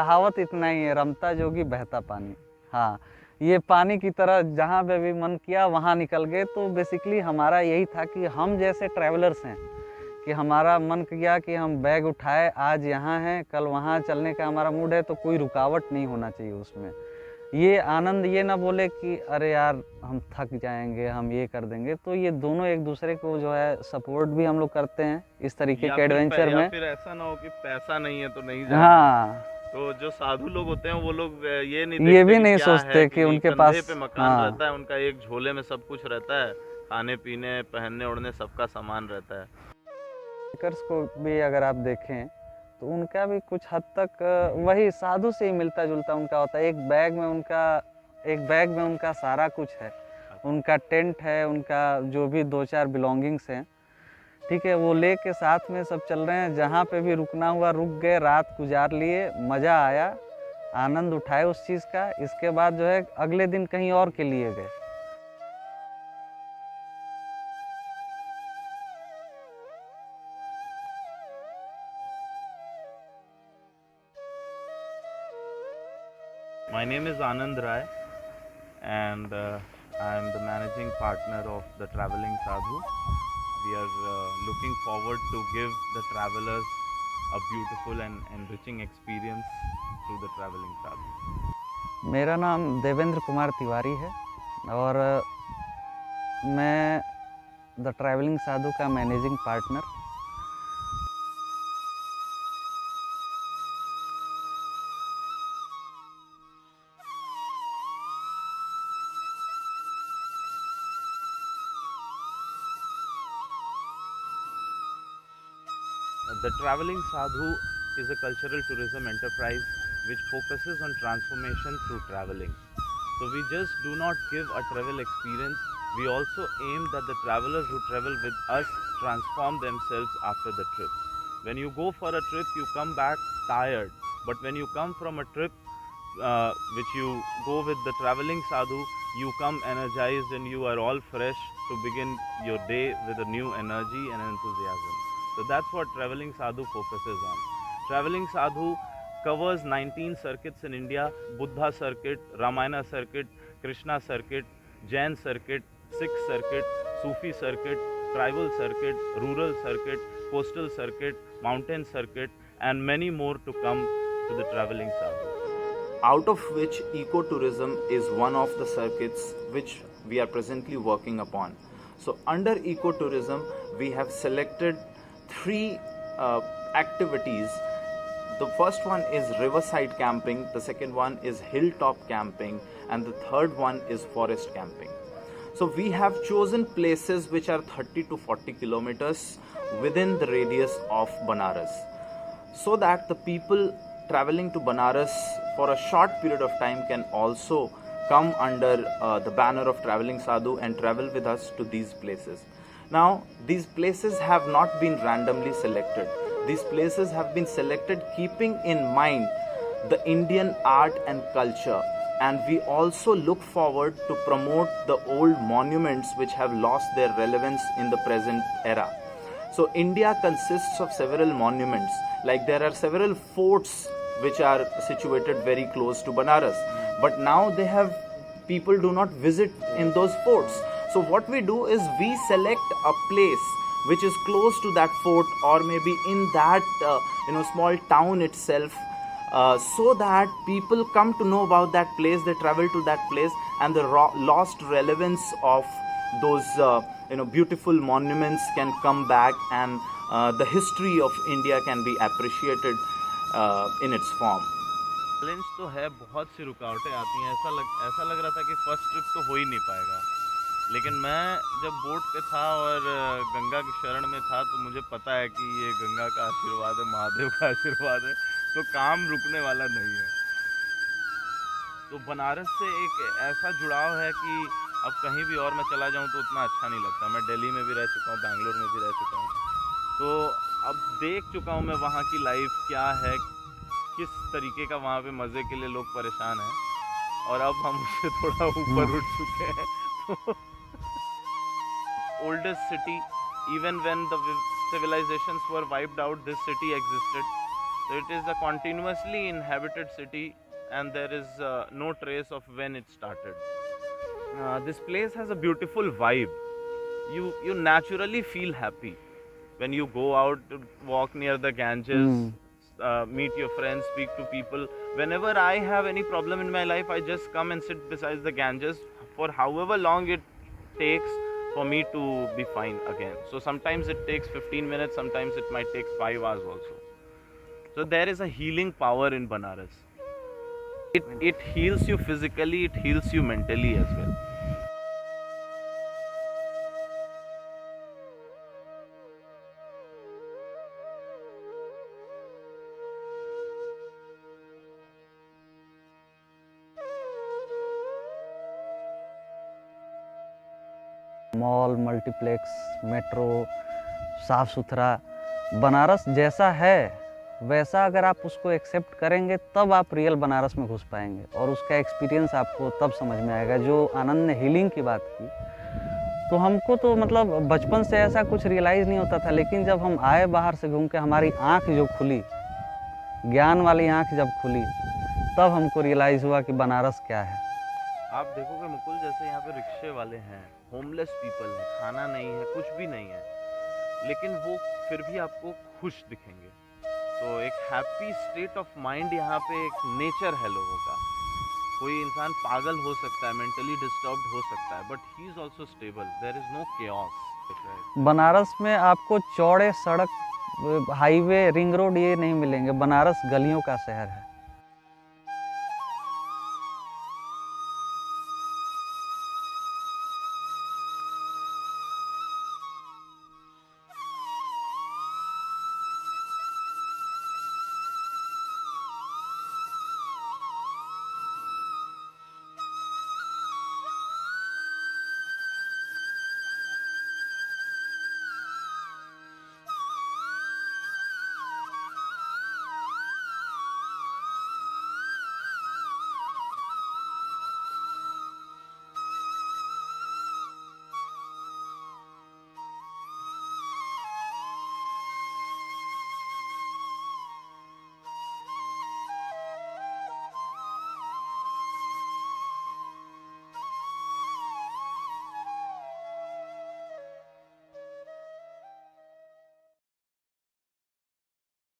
कहावत इतना ही है, रमता जोगी बहता पानी। हाँ, ये पानी की तरह जहाँ पे भी मन किया वहाँ निकल गए। तो बेसिकली हमारा यही था कि हम जैसे ट्रैवलर्स हैं कि हमारा मन किया कि हम बैग उठाए, आज यहाँ हैं कल वहाँ चलने का हमारा मूड है, तो कोई रुकावट नहीं होना चाहिए उसमें। ये आनंद ये ना बोले कि अरे यार हम थक जाएंगे, हम ये कर देंगे। तो ये दोनों एक दूसरे को जो है सपोर्ट भी हम लोग करते हैं इस तरीके के एडवेंचर में। या फिर ऐसा ना हो कि पैसा नहीं है तो नहीं जाना। हाँ, तो जो साधु लोग होते हैं वो लोग ये नहीं ये देखते भी कि नहीं क्या सोचते है, कि उनके कंधे पास। पे मकान हाँ, रहता है उनका, एक झोले में सब कुछ रहता है, खाने पीने पहनने ओढ़ने सबका सामान रहता है। बाइकर्स को भी अगर आप देखें तो उनका भी कुछ हद तक वही साधु से ही मिलता जुलता उनका होता है। एक बैग में उनका सारा कुछ है, उनका टेंट है, उनका जो भी दो चार बिलोंगिंग्स हैं, ठीक है, वो ले के साथ में सब चल रहे हैं। जहाँ पे भी रुकना हुआ रुक गए, रात गुजार लिए, मज़ा आया, आनंद उठाए उस चीज़ का। इसके बाद जो है अगले दिन कहीं और के लिए गए। My name is Anand Rai and I am the managing partner of the Traveling Sadhu. We are looking forward to give the travelers a beautiful and enriching experience through the Traveling Sadhu. मेरा नाम देवेंद्र कुमार तिवारी है और मैं the travelling साधु का managing partner. The Traveling Sadhu is a cultural tourism enterprise which focuses on transformation through traveling. So we just do not give a travel experience, we also aim that the travelers who travel with us transform themselves after the trip. When you go for a trip, you come back tired, but when you come from a trip which you go with the Traveling Sadhu, you come energized and you are all fresh to begin your day with a new energy and enthusiasm. So that's what Traveling Sadhu focuses on. Traveling Sadhu covers 19 circuits in India: Buddha circuit, Ramayana circuit, Krishna circuit, Jain circuit, Sikh circuit, Sufi circuit, tribal circuit, rural circuit, coastal circuit, mountain circuit, and many more to come to the Traveling Sadhu. Out of which ecotourism is one of the circuits which we are presently working upon. So under ecotourism, we have selected three activities. The first one is riverside camping, the second one is hilltop camping, and the third one is forest camping. So we have chosen places which are 30 to 40 kilometers within the radius of Banaras, so that the people traveling to Banaras for a short period of time can also come under the banner of Traveling Sadhu and travel with us to these places. Now, these places have not been randomly selected. These places have been selected keeping in mind the Indian art and culture, and we also look forward to promote the old monuments which have lost their relevance in the present era. So India consists of several monuments, like there are several forts which are situated very close to Banaras, but now people do not visit in those forts. So what we do is we select a place which is close to that fort, or maybe in that small town itself, so that people come to know about that place, they travel to that place, and the lost relevance of those beautiful monuments can come back, and the history of India can be appreciated in its form. Challenge तो है, बहुत सी रुकावटें आती हैं। ऐसा लग रहा था कि फर्स्ट ट्रिप तो हो ही नहीं पाएगा, लेकिन मैं जब बोट पे था और गंगा की शरण में था तो मुझे पता है कि ये गंगा का आशीर्वाद है, महादेव का आशीर्वाद है, तो काम रुकने वाला नहीं है। तो बनारस से एक ऐसा जुड़ाव है कि अब कहीं भी और मैं चला जाऊं तो उतना अच्छा नहीं लगता। मैं दिल्ली में भी रह चुका हूं, बैंगलोर में भी रह चुका हूं, तो अब देख चुका हूं मैं वहाँ की लाइफ क्या है, किस तरीके का वहाँ पे मज़े के लिए लोग परेशान हैं, और अब हम उससे थोड़ा ऊपर उठ चुके हैं। तो oldest city, even when the civilizations were wiped out, this city existed. So it is a continuously inhabited city, and there is no trace of when it started. This place has a beautiful vibe. You naturally feel happy when you go out to walk near the Ganges, meet your friends, speak to people. Whenever I have any problem in my life, I just come and sit beside the Ganges for however long it takes for me to be fine again. So sometimes it takes 15 minutes, sometimes it might take 5 hours also. So there is a healing power in Banaras. It heals you physically, it heals you mentally as well. Mall, multiplex, metro, साफ़ सुथरा, बनारस जैसा है वैसा अगर आप उसको accept करेंगे तब आप रियल बनारस में घुस पाएंगे और उसका एक्सपीरियंस आपको तब समझ में आएगा। जो आनंद ने हीलिंग की बात की, तो हमको तो मतलब बचपन से ऐसा कुछ रियलाइज़ नहीं होता था, लेकिन जब हम आए बाहर से घूम के, हमारी आँख जो खुली, ज्ञान वाली आँख जब खुली, तब हमको रियलाइज़ हुआ कि बनारस क्या है। आप देखोगे मुकुल, जैसे यहाँ पे रिक्शे वाले हैं, होमलेस पीपल हैं, खाना नहीं है, कुछ भी नहीं है, लेकिन वो फिर भी आपको खुश दिखेंगे। तो एक हैप्पी स्टेट ऑफ माइंड यहाँ पे एक नेचर है लोगों का। कोई इंसान पागल हो सकता है, मेंटली डिस्टर्ब्ड हो सकता है, but he is also stable, there is no chaos. Banaras में आपको चौड़े सड़क, हाईवे, रिंग रोड ये नहीं मिलेंगे। बनारस गलियों का शहर है।